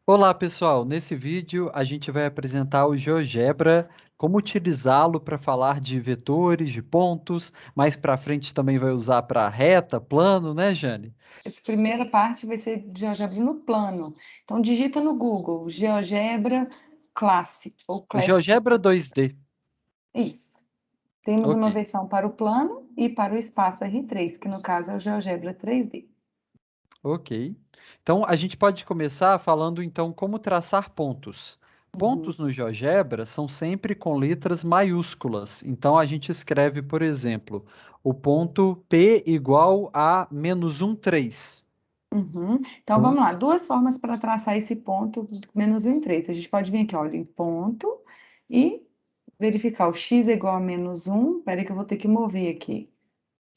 Olá, pessoal. Nesse vídeo a gente vai apresentar o GeoGebra, como utilizá-lo para falar de vetores, de pontos. Mais para frente também vai usar para reta, plano, né, Jane? Essa primeira parte vai ser de GeoGebra no plano. Então, digita no Google, GeoGebra Classic, ou O Classic. GeoGebra 2D. Isso. Temos Ok, uma versão para o plano e para o espaço R3, que no caso é o GeoGebra 3D. ok. Então a gente pode começar falando então como traçar pontos. Uhum. Pontos no GeoGebra são sempre com letras maiúsculas. Então a gente escreve, por exemplo, o ponto P igual a -1,3. Uhum. Então, vamos lá. Duas formas para traçar esse ponto -1 em 3. A gente pode vir aqui, olha, em ponto e verificar o x é igual a -1. Espera aí que eu vou ter que mover aqui.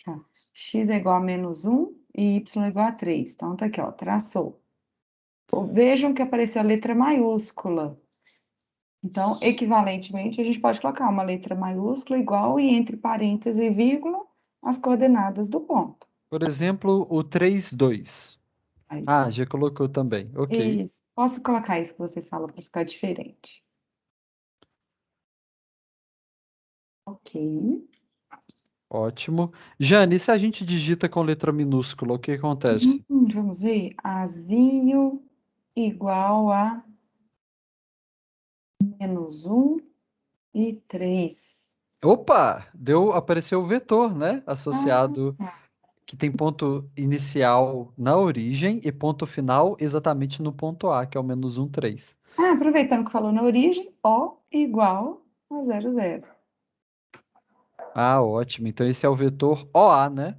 Ó, x é igual a -1 e y é igual a 3. Então, tá aqui, ó, traçou. Vejam que apareceu a letra maiúscula. Então, equivalentemente, a gente pode colocar uma letra maiúscula igual e entre parênteses e vírgula as coordenadas do ponto. Por exemplo, o 3,2. Aí, Ah, já colocou também. Ok, isso. Posso colocar isso que você fala para ficar diferente. Ok. ótimo. Jane, e se a gente digita com letra minúscula, o que acontece? Vamos ver. Azinho igual a -1 e 3. Opa, apareceu o vetor, né? Ah, Associado, tá. que tem ponto inicial na origem e ponto final exatamente no ponto A, que é o -1,3. Ah, aproveitando que falou na origem, O igual a 0,0. Ah, ótimo. Então esse é o vetor OA, né?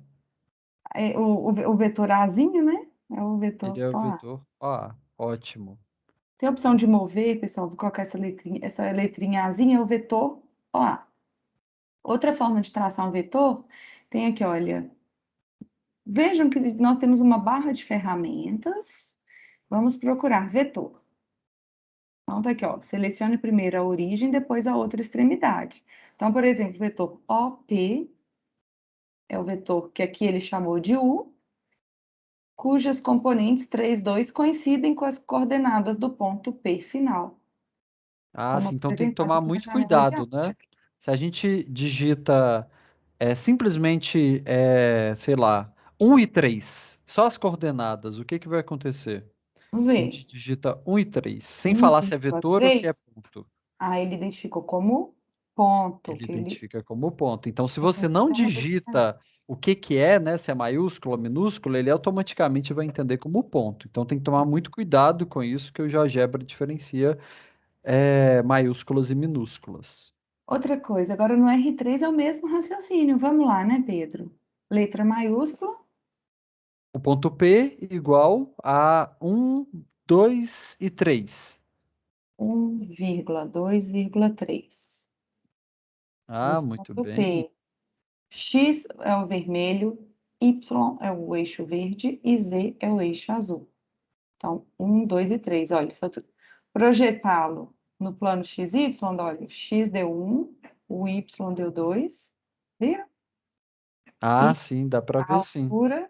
É, o vetor Azinho, né? É o Ele vetor é o OA. vetor OA. Ótimo. Tem a opção de mover, pessoal, vou colocar essa letrinha Azinha é o vetor OA. Outra forma de traçar um vetor, tem aqui, olha, vejam que nós temos uma barra de ferramentas, vamos procurar vetor. Então, tá aqui, ó, selecione primeiro a origem, depois a outra extremidade. Então, por exemplo, o vetor OP é o vetor que aqui ele chamou de U, cujas componentes 3, 2 coincidem com as coordenadas do ponto P final, Ah, como sim. Então tem que apresentado tomar aqui na muito janela cuidado, né? diagnóstica. Se a gente digita simplesmente, sei lá, 1 e 3, só as coordenadas, o que que vai acontecer? Vamos Se a ver. gente digita 1 e 3, sem falar se é vetor ou se é 1,3. ponto, Ah, ele identificou como ponto, ele que ele identifica como ponto. Então, se você você não dá uma verificada. digita o que que é, né, se é maiúsculo ou minúsculo, ele automaticamente vai entender como ponto. Então, tem que tomar muito cuidado com isso, que o GeoGebra diferencia maiúsculas e minúsculas. Outra coisa, agora no R3 é o mesmo raciocínio. Vamos lá, né, Pedro? Letra maiúscula, O ponto P igual a 1, 2 e 3. 1,2,3. Ah, Temos muito ponto bem. P. X é o vermelho, Y é o eixo verde e Z é o eixo azul. Então, 2 e 3. Olha, só projetá-lo no plano XY, olha, o X deu 1, o Y deu 2, viu? Ah, E sim, dá para a ver sim. altura,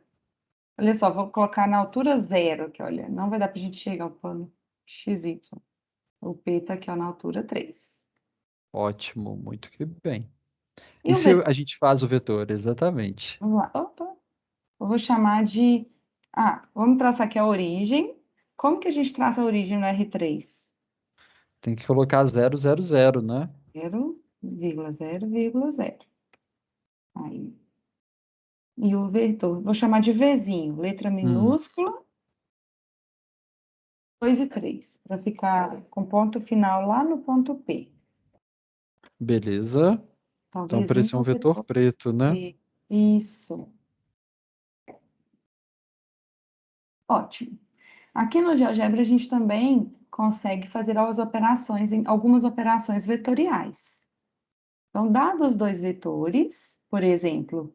olha só, vou colocar na altura zero aqui, olha, não vai dar para a gente chegar ao plano XY. O P está aqui, ó, na altura 3. Ótimo, muito que bem. E E o se vetor? a gente faz o vetor? Exatamente. Vamos lá, opa, eu vou chamar de... Ah, vamos traçar aqui a origem. Como que a gente traça a origem no R3? Tem que colocar 0, 0, 0, né? 0,0,0. Aí. E o vetor, vou chamar de Vzinho, letra Hum, minúscula, 2 e 3, para ficar com ponto final lá no ponto P. beleza. Então, Então, Vzinho apareceu é um o vetor vetor preto, né? P. Isso, ótimo. Aqui no GeoGebra a gente também consegue fazer algumas operações vetoriais. Então, dados os dois vetores, por exemplo,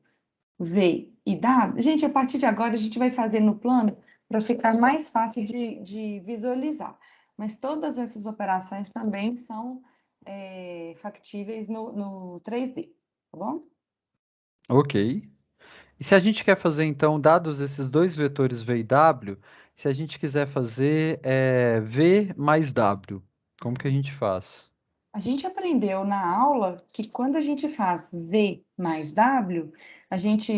V e W, gente, a partir de agora a gente vai fazer no plano para ficar mais fácil de visualizar. Mas todas essas operações também são factíveis no 3D, tá bom? Ok. E se a gente quer fazer, então, dados esses dois vetores V e W, se a gente quiser fazer V mais W, como que a gente faz? A gente aprendeu na aula que quando a gente faz V mais W, a gente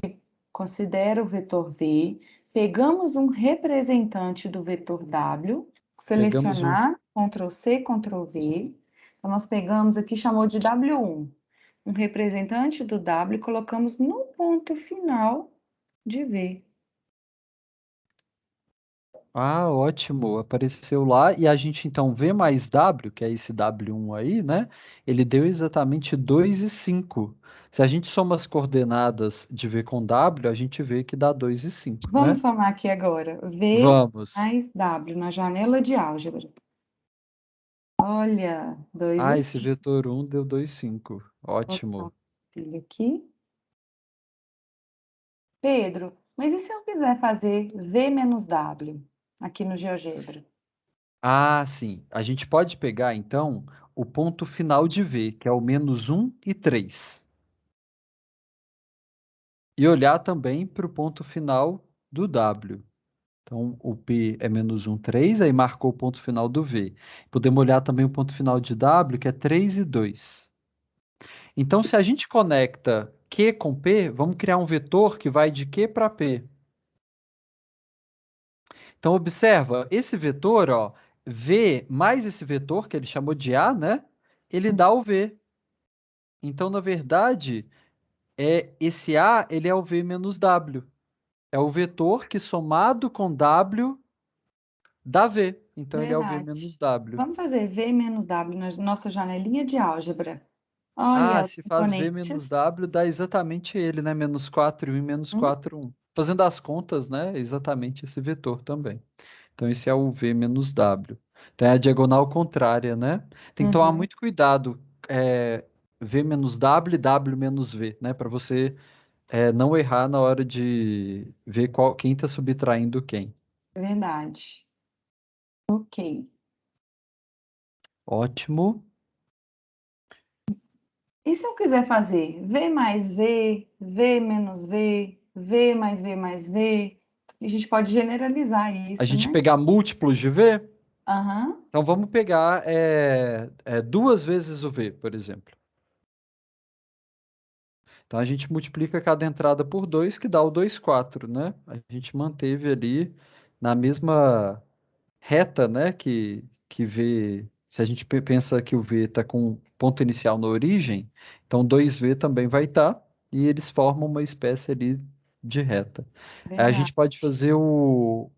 considera o vetor V, pegamos um representante do vetor W, Pegamos um. selecionar, Ctrl C, Ctrl V. Então, nós pegamos aqui, chamou de W1, um representante do W, e colocamos no ponto final de V. Ah, ótimo, apareceu lá e a gente então V mais W, que é esse W1 aí, né? Ele deu exatamente 2,5. Se a gente soma as coordenadas de V com W, a gente vê que dá 2,5, Vamos né? somar aqui agora. V Vamos. mais W na janela de álgebra. Olha, 2 e Ah, esse 5. vetor um deu 2,5. Vou botar Ótimo. o filho aqui. Pedro, mas e se eu quiser fazer V menos W aqui no GeoGebra? Ah, sim. A gente pode pegar então o ponto final de V, que é o -1 e 3. E olhar também para o ponto final do W. Então, o P é -1, 3, aí marcou o ponto final do V. Podemos olhar também o ponto final de W, que é 3 e 2. Então, se a gente conecta Q com P, vamos criar um vetor que vai de Q para P. Então, observa, esse vetor, ó, V mais esse vetor, que ele chamou de A, né? Ele dá o V. Então, na verdade, esse A, ele é o V menos W. É o vetor que somado com W dá V. Então, ele é o V Verdade. menos W. Vamos fazer V menos W na nossa janelinha de álgebra. Ah, Olha, os se faz V menos componentes. W, dá exatamente ele, né? -4, 1 e Hum, -4, 1. Fazendo as contas, né? Exatamente esse vetor também. Então, esse é o V menos W. Então, é a diagonal contrária, né? Tem que tomar uhum, muito cuidado. V menos W e W menos V, né? Para você não errar na hora de ver quem está subtraindo quem. verdade. Ok. Ótimo. E se eu quiser fazer V mais V, V menos V, V mais V mais V? A gente pode generalizar A isso, gente né? pegar múltiplos de V? Aham. Então, vamos pegar duas vezes o V, por exemplo. Então a gente multiplica cada entrada por 2, que dá o 2, 4, né? A gente manteve ali na mesma reta, né? Que V, se a gente pensa que o V está com ponto inicial na origem, então 2V também vai estar, e eles formam uma espécie ali de reta. Aí a Verdade. gente pode fazer o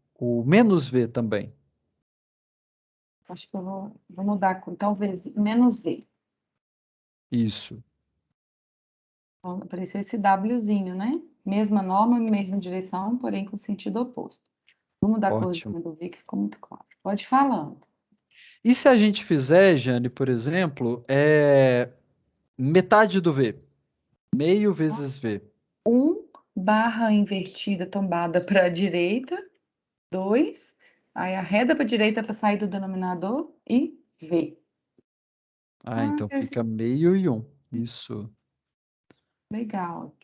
menos V também. Acho que eu vou mudar com talvez menos V. Isso, Então, apareceu esse Wzinho, né? Mesma norma, mesma direção, porém com sentido oposto. Vou mudar a ótimo. corzinha do V, que ficou muito claro. Pode ir falando. E se a gente fizer, Jane, por exemplo, metade do V, meio vezes Nossa. V. 1 barra invertida tombada para a direita, 2, aí a reta para a direita para sair do denominador e V. Ah, Ah, então fica meio e um. Isso. legal.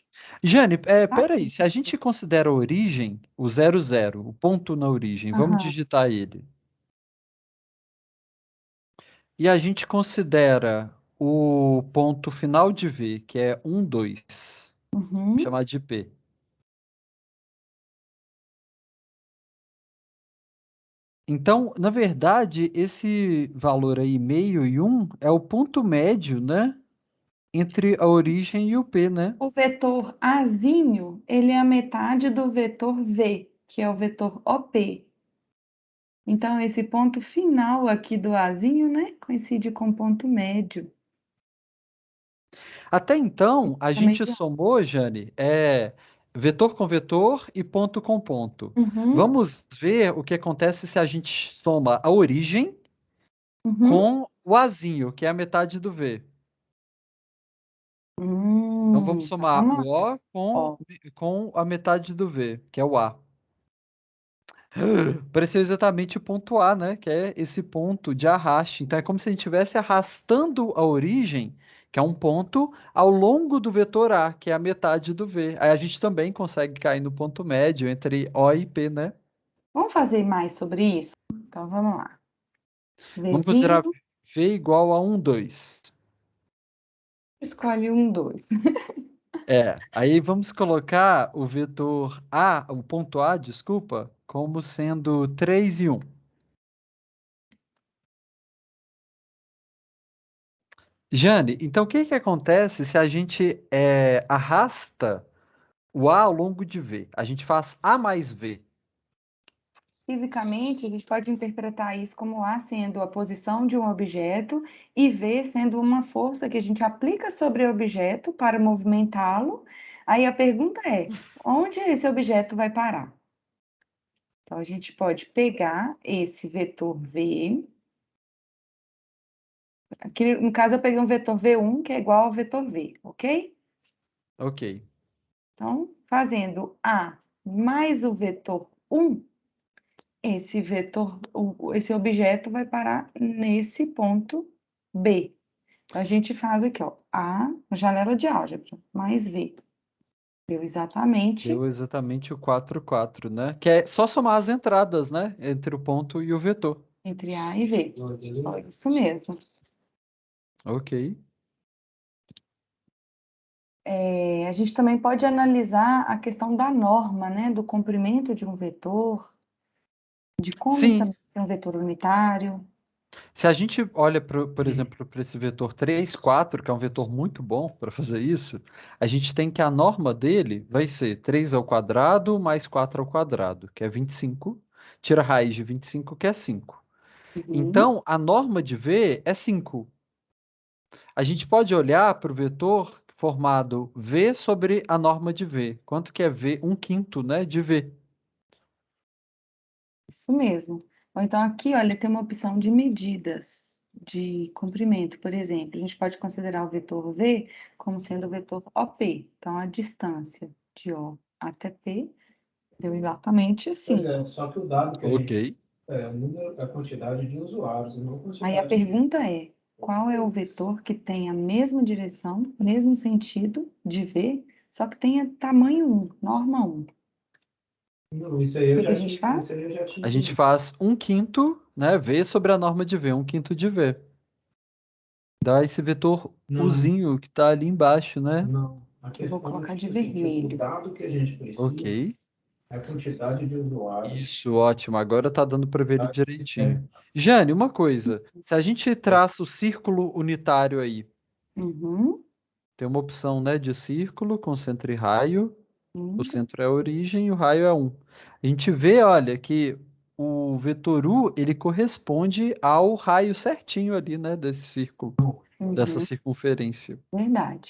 Jane, peraí, se a Rapidinho. gente considera a origem, o 00, o ponto na origem, vamos Aham. digitar ele. E a gente considera o ponto final de V, que é 1, 2. Vamos Uhum. chamar de P. Então, na verdade, esse valor aí, meio e um, é o ponto médio, né? Entre a origem e o P, né? O vetor Azinho, ele é a metade do vetor V, que é o vetor OP. Então, esse ponto final aqui do Azinho, né, coincide com o ponto médio. Até então, a É gente mediano. somou, Jane, vetor com vetor e ponto com ponto. Uhum, Vamos ver o que acontece se a gente soma a origem uhum. com o azinho, que é a metade do V. Então vamos Então somar vamos lá. o O Ó, com a metade do V, que é o A. Pareceu exatamente o ponto A, né? Que é esse ponto de arraste. Então é como se a gente estivesse arrastando a origem, que é um ponto, ao longo do vetor A, que é a metade do V. Aí a gente também consegue cair no ponto médio entre O e P, né? Vamos fazer mais sobre isso? Então, vamos lá. Vamos considerar Vzinho, V igual a 1, 2. escolhe 1, 2. Aí vamos colocar o vetor A, o ponto A, desculpa, como sendo 3 e 1. Jane, então o que que acontece se a gente arrasta o A ao longo de V? A gente faz A mais V. Fisicamente, a gente pode interpretar isso como A sendo a posição de um objeto e V sendo uma força que a gente aplica sobre o objeto para movimentá-lo. Aí a pergunta é, onde esse objeto vai parar? Então, a gente pode pegar esse vetor V. Aqui, no caso, eu peguei um vetor V1, que é igual ao vetor V, ok? Ok. Então, fazendo A mais o vetor 1, esse objeto vai parar nesse ponto B. Então, a gente faz aqui, ó, A, janela de álgebra, mais V. Deu exatamente Deu exatamente o 4, 4, né? Que é só somar as entradas, né? Entre o ponto e o vetor. entre A e V. Ó, isso mesmo. Ok. A gente também pode analisar a questão da norma, né? Do comprimento de um vetor, de como Sim, estabelecer um vetor unitário. se a gente olha, por Sim. exemplo, para esse vetor 3, 4, que é um vetor muito bom para fazer isso, a gente tem que a norma dele vai ser 3 ao quadrado mais 4 ao quadrado, que é 25. Tira a raiz de 25, que é 5. Uhum. Então, a norma de V é 5. A gente pode olhar para o vetor formado V sobre a norma de V. Quanto que é V? 1/5, né, de V. Isso mesmo. Ou então aqui, olha, tem uma opção de medidas de comprimento. Por exemplo, a gente pode considerar o vetor V como sendo o vetor OP. Então, a distância de O até P deu exatamente Pois 5. é, só que o dado que a gente Ok. é o número, a quantidade de usuários, não a Aí a quantidade de... pergunta é, qual é o vetor que tem a mesma direção, mesmo sentido de V, só que tenha tamanho 1, norma 1? Não, isso aí O eu que que a já gente tinha, isso faz? aí eu já tinha A gente entendido. faz 1/5, né, V sobre a norma de V, 1/5 de V. Dá esse vetor Não, Uzinho que está ali embaixo, né? não. A Eu vou questão é colocar de tipo assim, que o vermelho. dado que a gente Ok. precisa é a quantidade de usuários. Isso, ótimo. Agora tá dando para ver ele direitinho. É, Jane, uma coisa. Se a gente traça o círculo unitário aí, Uhum. tem uma opção, né, de círculo com centro e raio. O Uhum. centro é a origem e o raio é 1. A gente vê, olha, que o vetor U, ele corresponde ao raio certinho ali, né, desse círculo, dessa Uhum. circunferência. Verdade.